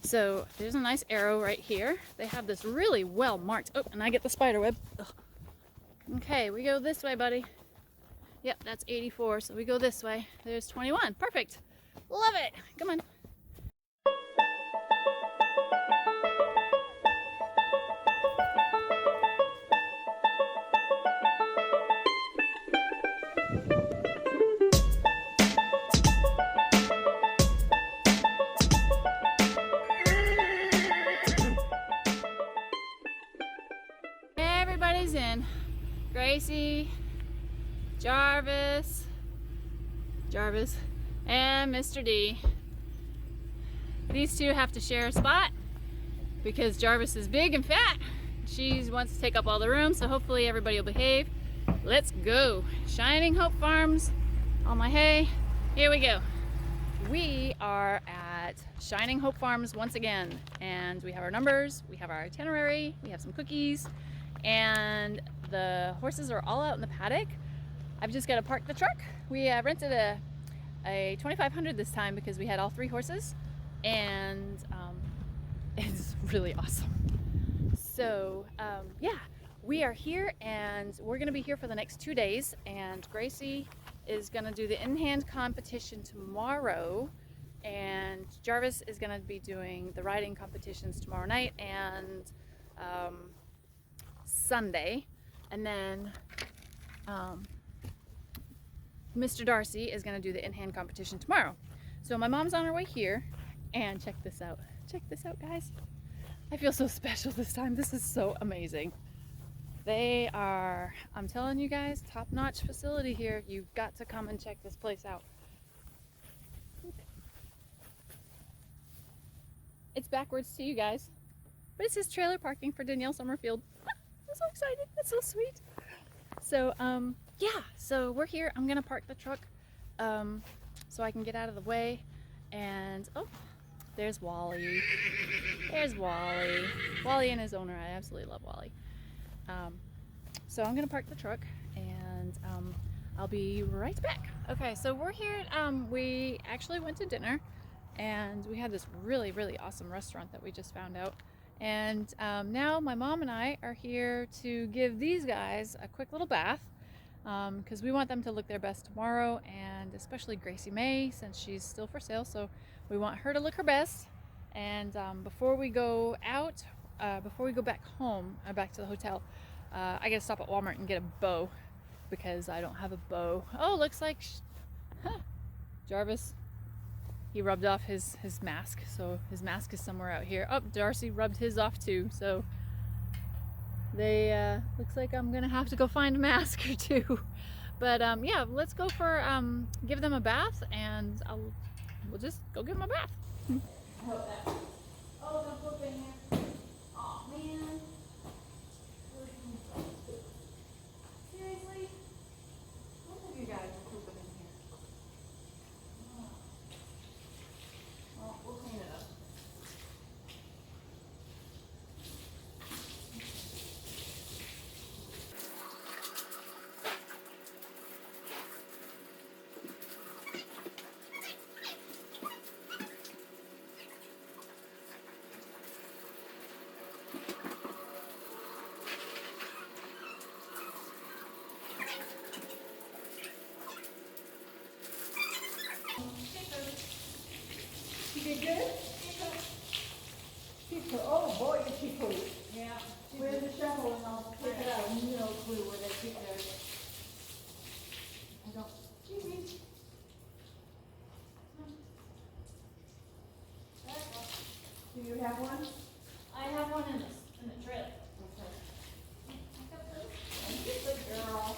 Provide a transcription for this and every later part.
So there's a nice arrow right here. They have this really well marked. Oh, and I get the spider web. Ugh. Okay, we go this way, buddy. Yep, that's 84, so we go this way. There's 21. Perfect. Love it. Come on. Everybody's in. Gracie, Jarvis, and Mr. D. These two have to share a spot because Jarvis is big and fat. She wants to take up all the room, so hopefully everybody will behave. Let's go. Shining Hope Farms, all my hay. Here we go. We are at Shining Hope Farms once again, and we have our numbers, we have our itinerary, we have some cookies, and the horses are all out in the paddock. I've just got to park the truck. We rented a 2500 this time because we had all 3 horses, and it's really awesome. So yeah, we are here, and we're going to be here for the next 2 days, and Gracie is going to do the in-hand competition tomorrow, and Jarvis is going to be doing the riding competitions tomorrow night and Sunday, and then Mr. Darcy is going to do the in-hand competition tomorrow. So my mom's on her way here, and check this out. Check this out, guys. I feel so special this time. This is so amazing. They are, I'm telling you guys, top-notch facility here. You've got to come and check this place out. It's backwards to you guys, but it says trailer parking for Danielle Summerfield. I'm so excited. That's so sweet. So yeah, so we're here. I'm gonna park the truck so I can get out of the way. And oh, there's Wally. There's Wally. Wally and his owner. I absolutely love Wally. So I'm gonna park the truck, and I'll be right back. Okay, so we're here at, we actually went to dinner, and we had this really awesome restaurant that we just found out. And now my mom and I are here to give these guys a quick little bath, because we want them to look their best tomorrow, and especially Gracie Mae, since she's still for sale, so we want her to look her best. And before we go out, before we go back home, back to the hotel, I gotta stop at Walmart and get a bow because I don't have a bow. Oh, looks like Jarvis, he rubbed off his mask, so his mask is somewhere out here. Oh, Darcy rubbed his off too, so they looks like I'm gonna have to go find a mask or two. But yeah, let's go for give them a bath, and we'll just go give them a bath. I hope that. Oh, don't poop in here. Oh man. Seriously? Both of you guys are pooping in here. Oh. Well, we'll clean it up. You did good? Oh boy, did she poop. Yeah. Where's the shovel, and I'll take it out. No clue where they keep theirs. I don't. Excuse me. Do you have one? I have one in the trailer. Okay. Thank you, good girl.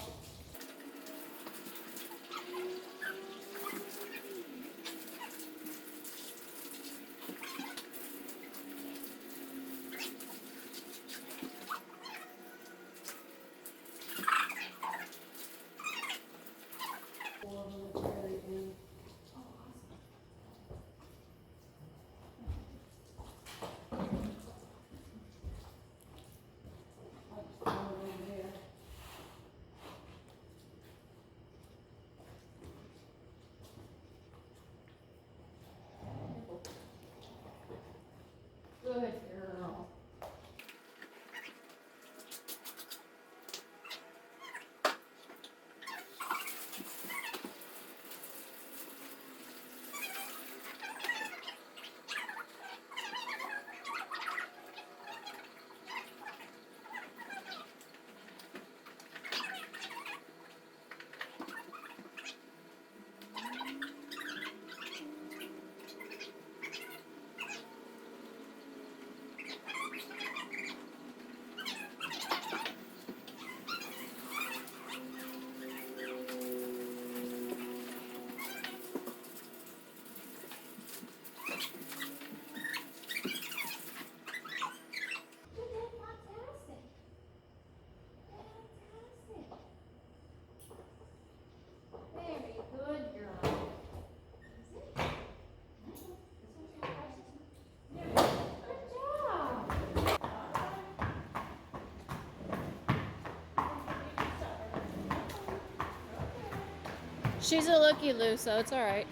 She's a looky-loo, so it's all right.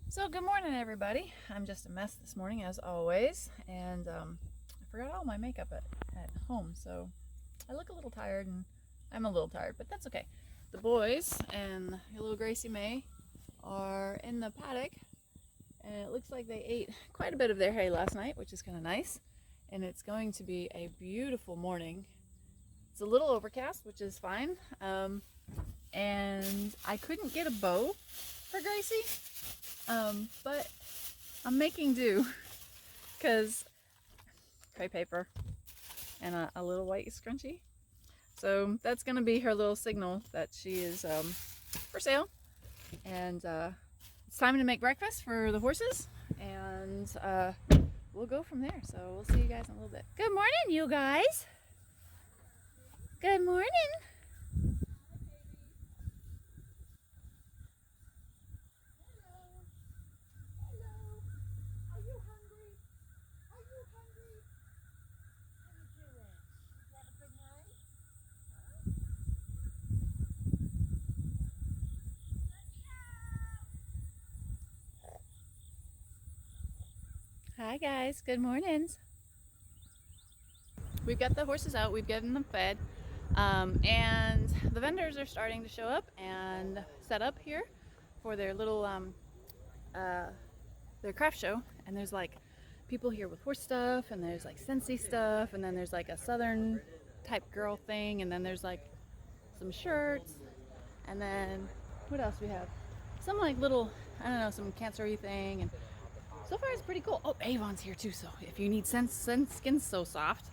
So good morning, everybody. I'm just a mess this morning, as always, and I forgot all my makeup at home, so I look a little tired, and I'm a little tired, but that's okay. The boys and little Gracie Mae are in the paddock, and it looks like they ate quite a bit of their hay last night, which is kind of nice, and it's going to be a beautiful morning. It's a little overcast, which is fine, and I couldn't get a bow for Gracie. But I'm making do, because crepe paper and a little white scrunchie. So that's going to be her little signal that she is for sale. And it's time to make breakfast for the horses, and we'll go from there. So we'll see you guys in a little bit. Good morning, you guys. Good morning. Hi guys, good mornings. We've got the horses out, we've gotten them fed, and the vendors are starting to show up and set up here for their little their craft show. And there's like people here with horse stuff, and there's like Scentsy stuff, and then there's like a southern type girl thing, and then there's like some shirts, and then what else we have? Some like little, I don't know, some cancer-y thing, and so far it's pretty cool. Oh, Avon's here too, so if you need Skin So Soft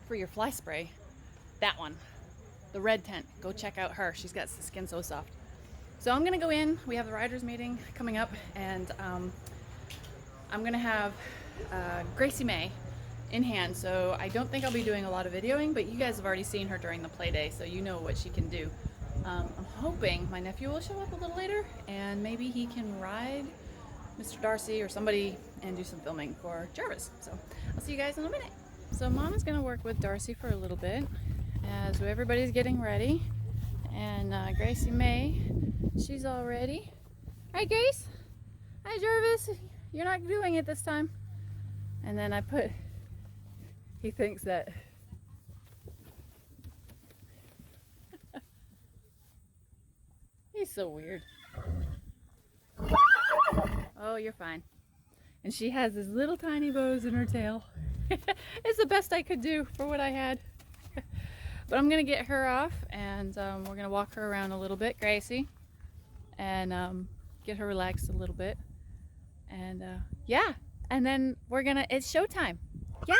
for your fly spray, that one, the red tent, go check out her. She's got Skin So Soft. So I'm gonna go in, we have the riders meeting coming up, and I'm gonna have Gracie Mae in hand, so I don't think I'll be doing a lot of videoing, but you guys have already seen her during the play day, so you know what she can do. I'm hoping my nephew will show up a little later, and maybe he can ride Mr. Darcy or somebody and do some filming for Jarvis. So I'll see you guys in a minute. So Mom is gonna work with Darcy for a little bit as everybody's getting ready. And Gracie Mae, she's all ready. Hi Grace. Hi Jarvis. You're not doing it this time. And then I put, he thinks that he's so weird. Oh, you're fine. And she has these little tiny bows in her tail. It's the best I could do for what I had. But I'm gonna get her off, and we're gonna walk her around a little bit, Gracie, and get her relaxed a little bit. And yeah, and then it's showtime. Yeah.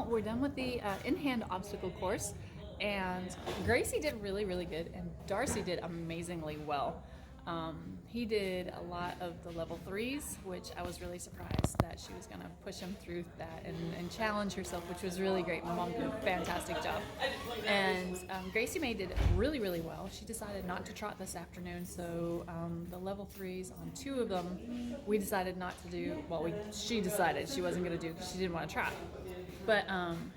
We're done with the in-hand obstacle course, and Gracie did really, really good, and Darcy did amazingly well. He did a lot of the level 3s, which I was really surprised that she was going to push him through that and challenge herself, which was really great. My mom did a fantastic job. And Gracie Mae did really, really well. She decided not to trot this afternoon, so the level 3s on 2 of them, we decided not to do, well, she decided she wasn't going to do because she didn't want to trot. But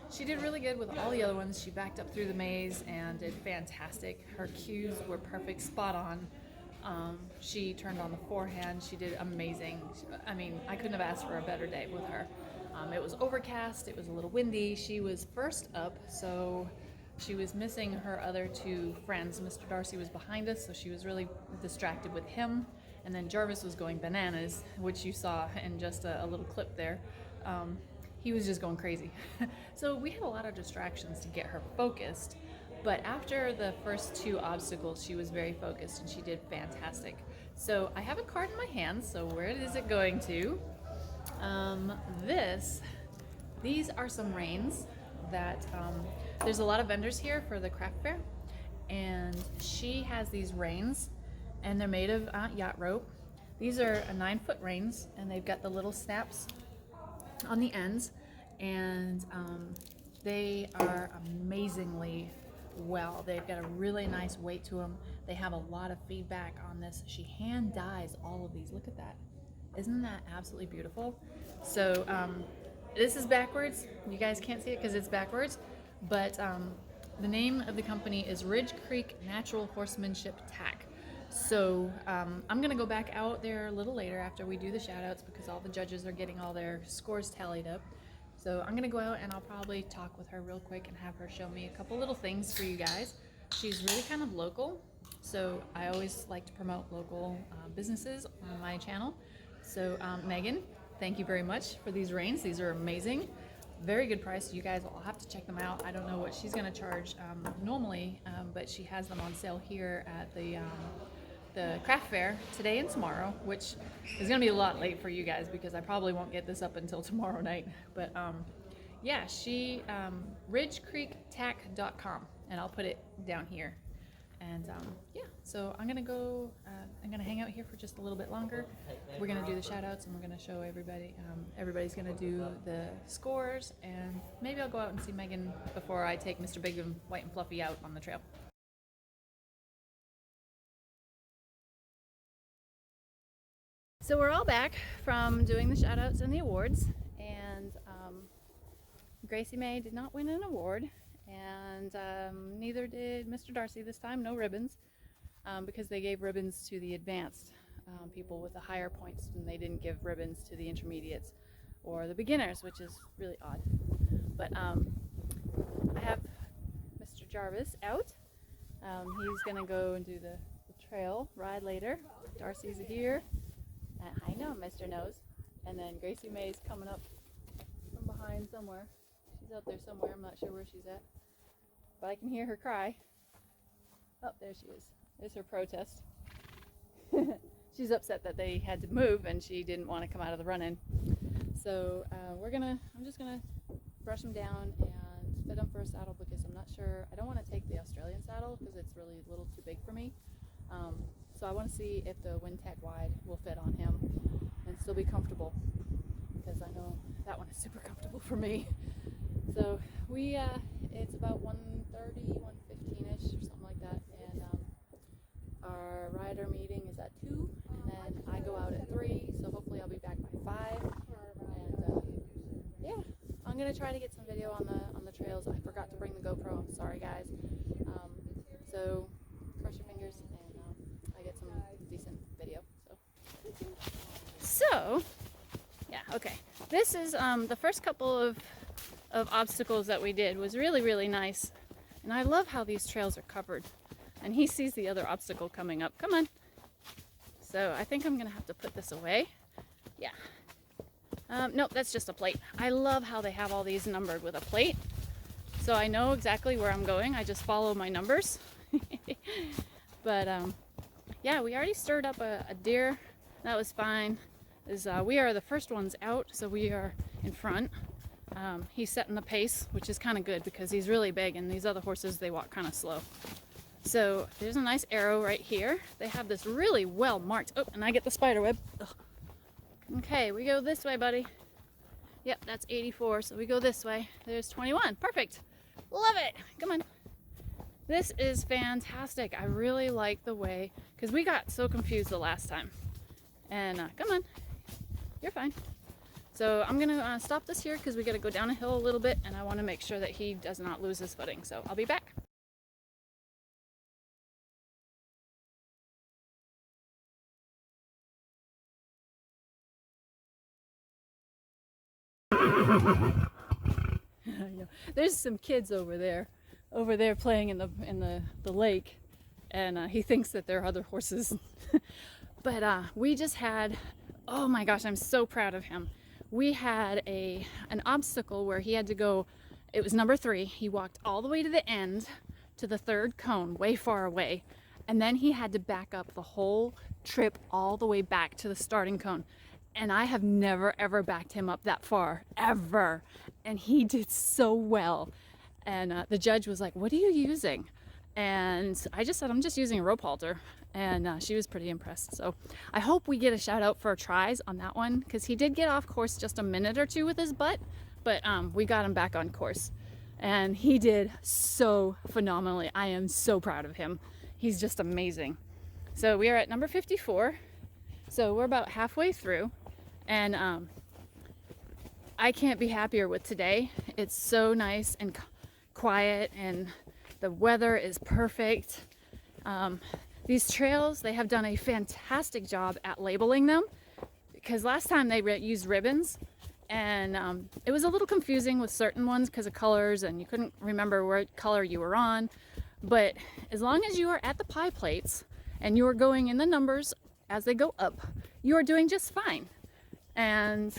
she did really good with all the other ones. She backed up through the maze and did fantastic. Her cues were perfect, spot on. She turned on the forehand. She did amazing. I mean, I couldn't have asked for a better day with her. It was overcast. It was a little windy. She was first up, so she was missing her other 2 friends. Mr. Darcy was behind us, so she was really distracted with him. And then Jarvis was going bananas, which you saw in just a little clip there. He was just going crazy. So we had a lot of distractions to get her focused. But after the first 2 obstacles, she was very focused and she did fantastic. So I have a card in my hand, so where is it going to? These are some reins that, there's a lot of vendors here for the craft fair, and she has these reins, and they're made of yacht rope. These are 9-foot reins, and they've got the little snaps on the ends, and they are amazingly well. They've got a really nice weight to them. They have a lot of feedback on this. She hand dyes all of these. Look at that. Isn't that absolutely beautiful? So this is backwards. You guys can't see it because it's backwards, but the name of the company is Ridge Creek Natural Horsemanship Tack. So I'm gonna go back out there a little later after we do the shout outs because all the judges are getting all their scores tallied up. So I'm gonna go out and I'll probably talk with her real quick and have her show me a couple little things for you guys. She's really kind of local, so I always like to promote local businesses on my channel. So Megan, thank you very much for these reins. These are amazing. Very good price. You guys will have to check them out. I don't know what she's going to charge normally, but she has them on sale here at the craft fair today and tomorrow, which is going to be a lot late for you guys because I probably won't get this up until tomorrow night. But yeah, she ridgecreektack.com, and I'll put it down here. And yeah, so I'm gonna go, I'm gonna hang out here for just a little bit longer. We're gonna do the shout outs and we're gonna show everybody, everybody's gonna do the scores, and maybe I'll go out and see Megan before I take Mr. Big and White and Fluffy out on the trail. So we're all back from doing the shout outs and the awards, and Gracie Mae did not win an award. And neither did Mr. Darcy this time, no ribbons, because they gave ribbons to the advanced people with the higher points, and they didn't give ribbons to the intermediates or the beginners, which is really odd. But I have Mr. Jarvis out. He's going to go and do the trail ride later. Darcy's here. I know, Mr. Nose. And then Gracie Mae's coming up from behind somewhere. She's out there somewhere. I'm not sure where she's at, but I can hear her cry. Oh, there she is. There's her protest. She's upset that they had to move and she didn't want to come out of the run-in. So I'm just gonna brush them down and fit them for a saddle because I'm not sure. I don't want to take the Australian saddle because it's really a little too big for me. So I want to see if the Wintec Wide will fit on him and still be comfortable, because I know that one is super comfortable for me. So we, it's about 1:30, 1:15ish or something like that, and our rider meeting is at 2, and then I go out at 3, so hopefully I'll be back by 5. And yeah, I'm gonna try to get some video on the trails. I forgot to bring the GoPro. I'm sorry, guys. So cross your fingers, and I get some decent video. So yeah, okay. This is the first couple of obstacles that we did was really nice, and I love how these trails are covered, and he sees the other obstacle coming up. Come on. So I think I'm gonna have to put this away. Yeah, nope, that's just a plate. I love how they have all these numbered with a plate, so I know exactly where I'm going. I just follow my numbers. But yeah, we already stirred up a deer. That was fine. We are the first ones out, so we are in front. He's setting the pace, which is kind of good because he's really big, and these other horses, they walk kind of slow. So there's a nice arrow right here. They have this really well marked. Oh, and I get the spider web. Ugh. Okay, we go this way, buddy. Yep, that's 84, so we go this way. There's 21. Perfect. Love it. Come on. This is fantastic. I really like the way, because we got so confused the last time. And come on. You're fine. So I'm gonna stop this here because we gotta go down a hill a little bit, and I want to make sure that he does not lose his footing. So I'll be back. There's some kids over there playing in the lake, and he thinks that they're other horses. But we just had, oh my gosh, I'm so proud of him. We had an obstacle where he had to go, it was number 3. He walked all the way to the end to the 3rd cone, way far away, and then he had to back up the whole trip all the way back to the starting cone. And I have never ever backed him up that far, ever. And he did so well. And the judge was like, "What are you using?" And I just said, "I'm just using a rope halter." And she was pretty impressed. So I hope we get a shout out for tries on that one, because he did get off course just a minute or two with his butt, but we got him back on course. and he did so phenomenally. I am so proud of him. He's just amazing. So we are at number 54. So we're about halfway through, and I can't be happier with today. It's so nice and quiet, and the weather is perfect. These trails, they have done a fantastic job at labeling them, because last time they used ribbons, and it was a little confusing with certain ones because of colors, and you couldn't remember what color you were on. But as long as you are at the pie plates and you are going in the numbers as they go up, you are doing just fine. And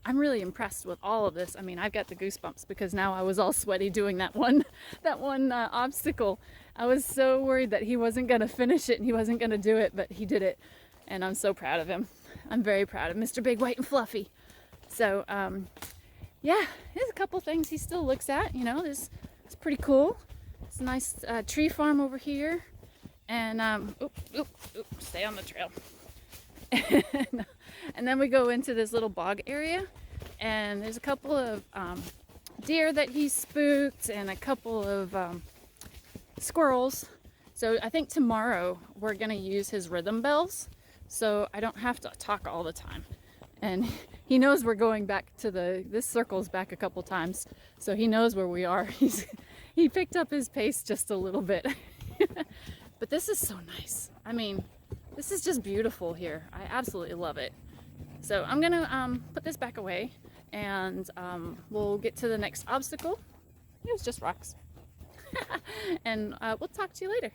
I'm really impressed with all of this. I mean, I've got the goosebumps because now I was all sweaty doing that one obstacle. I was so worried that he wasn't going to finish it and he wasn't going to do it, but he did it. And I'm so proud of him. I'm very proud of Mr. Big, White, and Fluffy. So, yeah, there's a couple things he still looks at. You know, it's pretty cool. It's a nice tree farm over here. And, stay on the trail. And then we go into this little bog area, and there's a couple of deer that he spooked and a couple of squirrels. So I think tomorrow we're going to use his rhythm bells, so I don't have to talk all the time. And he knows we're going back to this circle's back a couple times, so he knows where we are. He picked up his pace just a little bit. But this is so nice. I mean, this is just beautiful here. I absolutely love it. So I'm gonna put this back away, and we'll get to the next obstacle. It was just rocks. And we'll talk to you later.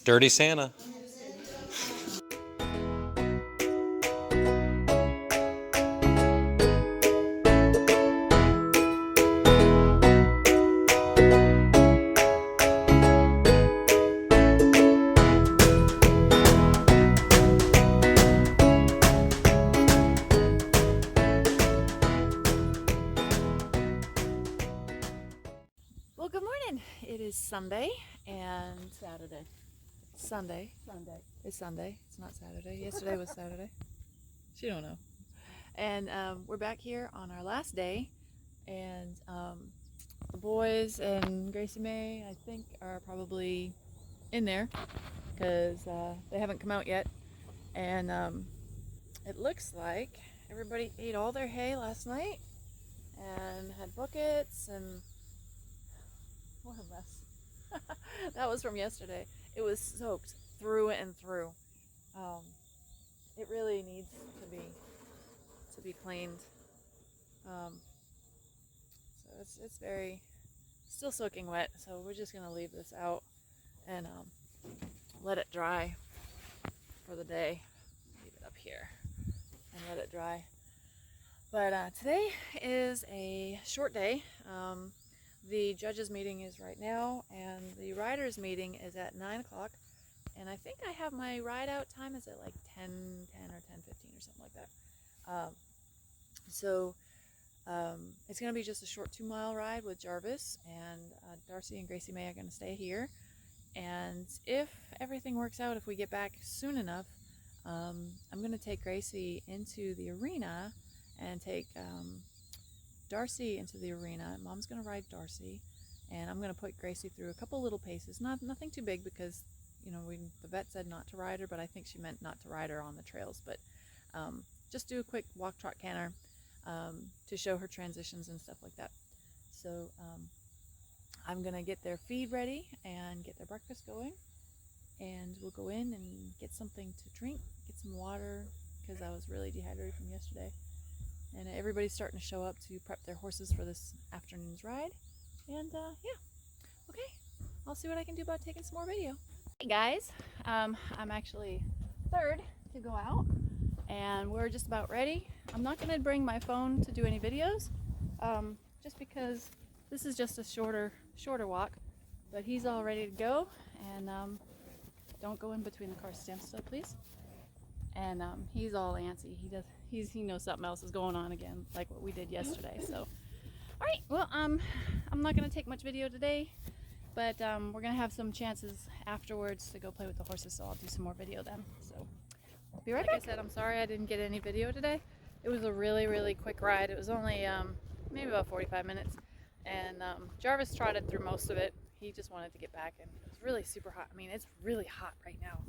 Dirty Santa. Well, good morning. It is Sunday and Saturday. Sunday. Sunday. It's Sunday. It's not Saturday. Yesterday was Saturday. She don't know. And we're back here on our last day, and the boys and Gracie Mae, I think, are probably in there because they haven't come out yet. And it looks like everybody ate all their hay last night and had buckets, and what a mess. That was from yesterday. It was soaked through and through. It really needs to be cleaned. So it's very still soaking wet. So we're just gonna leave this out and let it dry for the day. Leave it up here and let it dry. But today is a short day. The judges meeting is right now, and the riders meeting is at 9 o'clock. And I think I have my ride out time is at like 10 or 10:15 or something like that. So it's going to be just a short 2-mile ride with Jarvis, and Darcy and Gracie Mae are going to stay here. And if everything works out, if we get back soon enough, I'm going to take Gracie into the arena and take Darcy into the arena. Mom's going to ride Darcy, and I'm going to put Gracie through a couple little paces. Nothing too big because, you know, the vet said not to ride her, but I think she meant not to ride her on the trails. But just do a quick walk, trot, canter to show her transitions and stuff like that. So I'm going to get their feed ready and get their breakfast going, and we'll go in and get something to drink, get some water, because I was really dehydrated from yesterday. And everybody's starting to show up to prep their horses for this afternoon's ride. And yeah, okay, I'll see what I can do about taking some more video. Hey guys, I'm actually third to go out. and we're just about ready. I'm not going to bring my phone to do any videos, just because this is just a shorter walk, but he's all ready to go. And don't go in between the car standstill, please. And he's all antsy. He knows something else is going on again, like what we did yesterday. So, all right. Well, I'm not going to take much video today, but we're going to have some chances afterwards to go play with the horses. So I'll do some more video then. So be right back. Like I said, I'm sorry I didn't get any video today. It was a really quick ride. It was only maybe about 45 minutes, and Jarvis trotted through most of it. He just wanted to get back, and it was really super hot. I mean, it's really hot right now.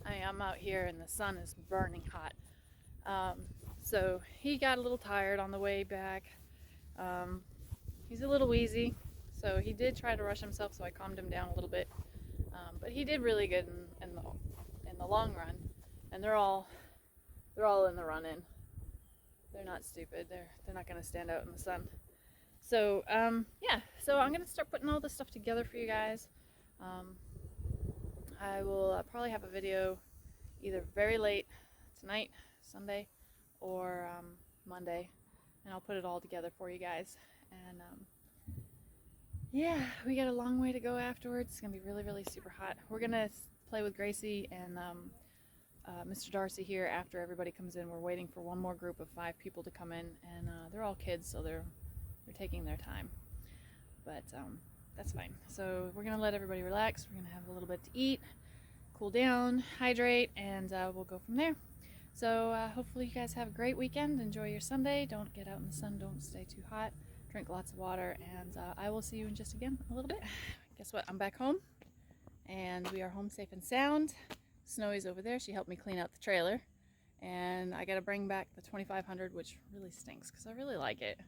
I'm out here and the sun is burning hot. So he got a little tired on the way back. He's a little wheezy, so he did try to rush himself, so I calmed him down a little bit. But he did really good in the long run, and they're all in the run-in. They're not stupid. They're not going to stand out in the sun. So yeah, so I'm going to start putting all this stuff together for you guys. I will probably have a video either very late tonight, Sunday, or Monday, and I'll put it all together for you guys. And yeah, we got a long way to go afterwards. It's gonna be really super hot. We're gonna play with Gracie and Mr. Darcy here after everybody comes in. We're waiting for one more group of 5 people to come in, and they're all kids, so they're taking their time, but that's fine. So we're gonna let everybody relax. We're gonna have a little bit to eat, cool down, hydrate, and we'll go from there. So hopefully you guys have a great weekend. Enjoy your Sunday. Don't get out in the sun. Don't stay too hot. Drink lots of water, and I will see you in just again a little bit. Guess what? I'm back home, and we are home safe and sound. Snowy's over there. She helped me clean out the trailer, and I got to bring back the 2500, which really stinks because I really like it.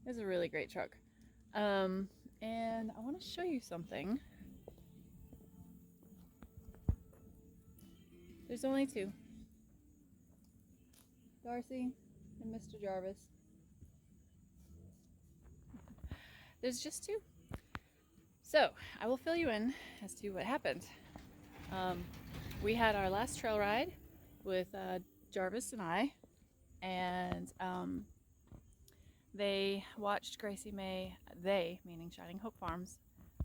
It's a really great truck. And I want to show you something. There's only 2. Darcy and Mr. Jarvis. There's just 2. So I will fill you in as to what happened. We had our last trail ride with Jarvis and I, and they watched Gracie Mae, they, meaning Shining Hope Farms,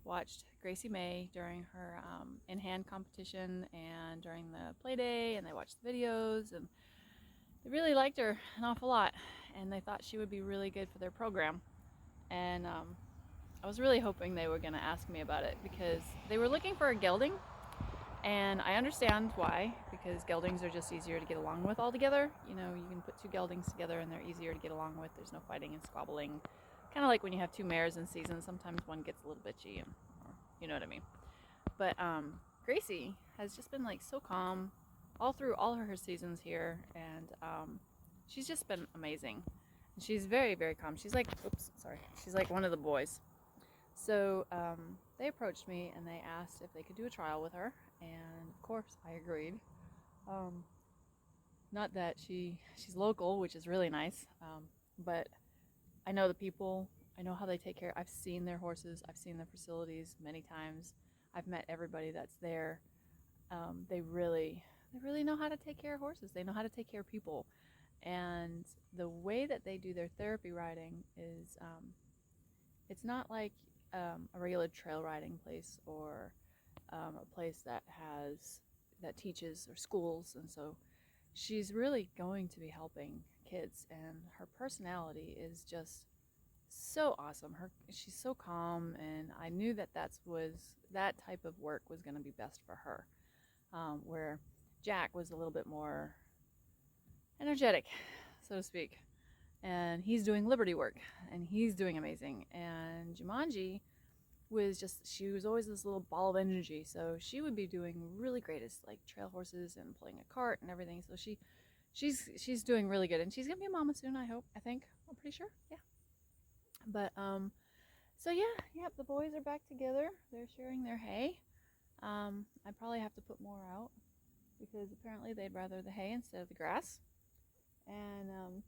watched Gracie Mae during her in-hand competition and during the play day, and they watched the videos, and they really liked her an awful lot, and they thought she would be really good for their program. And I was really hoping they were going to ask me about it, because they were looking for a gelding, and I understand why, because geldings are just easier to get along with all together. You know, you can put 2 geldings together and they're easier to get along with. There's no fighting and squabbling. Kind of like when you have 2 mares in season, sometimes one gets a little bitchy, or you know what I mean. But Gracie has just been like so calm all through all her seasons here, and she's just been amazing. And she's very calm. She's like, oops, sorry. She's like one of the boys. So they approached me and they asked if they could do a trial with her, and of course I agreed. Not that she's local, which is really nice, but I know the people, I know how they take care. I've seen their horses, I've seen their facilities many times. I've met everybody that's there. They really know how to take care of horses. They know how to take care of people. And the way that they do their therapy riding is, it's not like a regular trail riding place, or a place that teaches, or schools. And so she's really going to be helping kids, and her personality is just so awesome. She's so calm, and I knew that that type of work was going to be best for her, where Jack was a little bit more energetic, so to speak, and he's doing liberty work, and he's doing amazing. And Jumanji she was always this little ball of energy, so she would be doing really great as like trail horses and pulling a cart and everything. So she's doing really good, and she's gonna be a mama soon, I'm pretty sure, yeah. But so yeah, the boys are back together. They're sharing their hay. I probably have to put more out, because apparently they'd rather the hay instead of the grass. And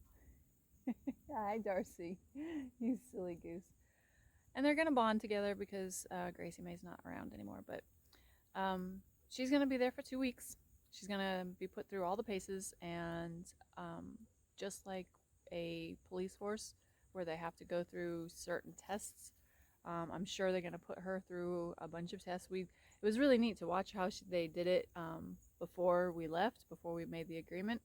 hi Darcy, you silly goose. And they're gonna bond together, because Gracie Mae's not around anymore, but she's gonna be there for 2 weeks, She's gonna be put through all the paces, and just like a police force where they have to go through certain tests, I'm sure they're gonna put her through a bunch of tests. It was really neat to watch how they did it before we left, before we made the agreement.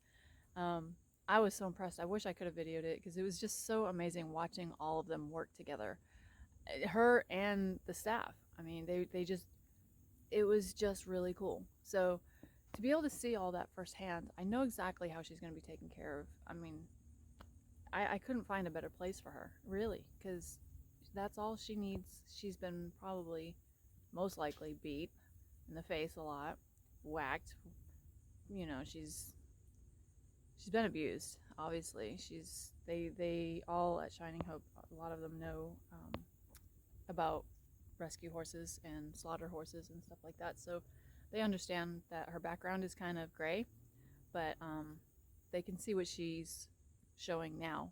I was so impressed. I wish I could have videoed it because it was just so amazing watching all of them work together. Her and the staff. I mean, they just, it was just really cool. So to be able to see all that firsthand, I know exactly how she's going to be taken care of. I mean, I couldn't find a better place for her, really, because that's all she needs. She's been probably, most likely, beat in the face a lot, whacked. You know, she's been abused. Obviously, they all at Shining Hope, a lot of them know about rescue horses and slaughter horses and stuff like that. So they understand that her background is kind of gray, but they can see what she's showing now,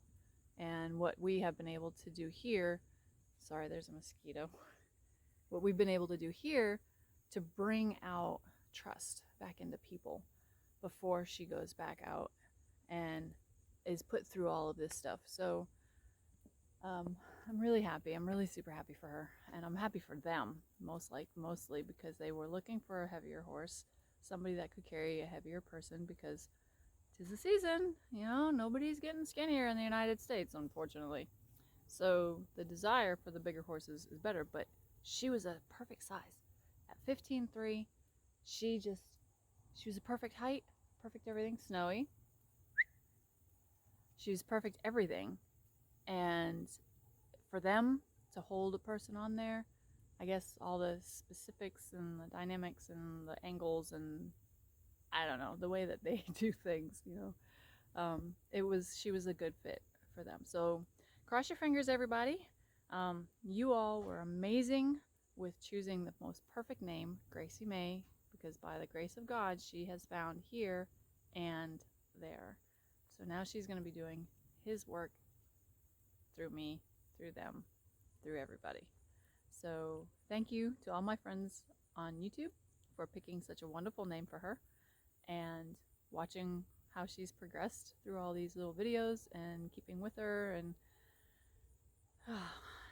and what we have been able to do here. Sorry, there's a mosquito. What we've been able to do here to bring out trust back into people before she goes back out and is put through all of this stuff. So I'm really happy. I'm really super happy for her, and I'm happy for them mostly because they were looking for a heavier horse, somebody that could carry a heavier person, because 'tis the season, you know, nobody's getting skinnier in the United States, unfortunately. So the desire for the bigger horses is better, but she was a perfect size. At 15.3, she was a perfect height, perfect everything, Snowy. She was perfect everything. And for them to hold a person on there, I guess all the specifics and the dynamics and the angles and I don't know, the way that they do things, you know, she was a good fit for them. So cross your fingers, everybody. You all were amazing with choosing the most perfect name, Gracie Mae, because by the grace of God, she has found here and there. So now she's going to be doing his work through me, through them, through everybody. So thank you to all my friends on YouTube for picking such a wonderful name for her and watching how she's progressed through all these little videos and keeping with her. And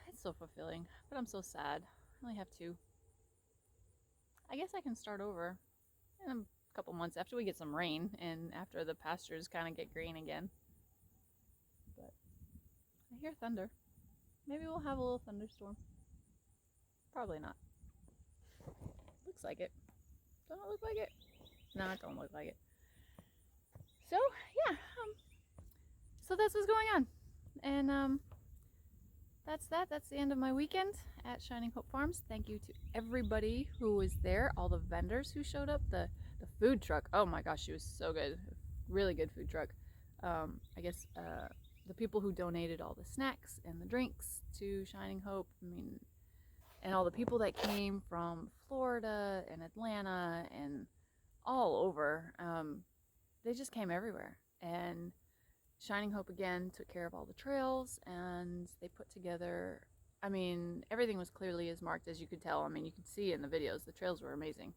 it's so fulfilling, but I'm so sad. I only have 2. I guess I can start over in a couple months after we get some rain and after the pastures kind of get green again. But I hear thunder. Maybe we'll have a little thunderstorm. Probably not. Looks like it. Don't it look like it? No, it don't look like it. So yeah, so that's what's going on, and that's that. That's the end of my weekend at Shining Hope Farms. Thank you to everybody who was there, all the vendors who showed up, the food truck. Oh my gosh, she was so good. Really good food truck. I guess the people who donated all the snacks and the drinks to Shining Hope. I mean, and all the people that came from Florida and Atlanta and all over. They just came everywhere. And Shining Hope again took care of all the trails, and they put together, I mean, everything was clearly as marked as you could tell. I mean, you could see in the videos, the trails were amazing.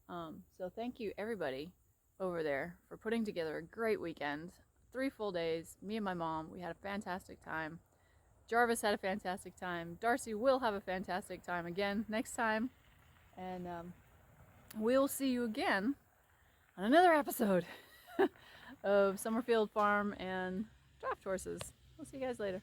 So thank you everybody over there for putting together a great weekend. 3 full days, me and my mom, we had a fantastic time. Jarvis had a fantastic time. Darcy will have a fantastic time again next time. And we'll see you again on another episode of Summerfield Farm and Draft Horses. We'll see you guys later.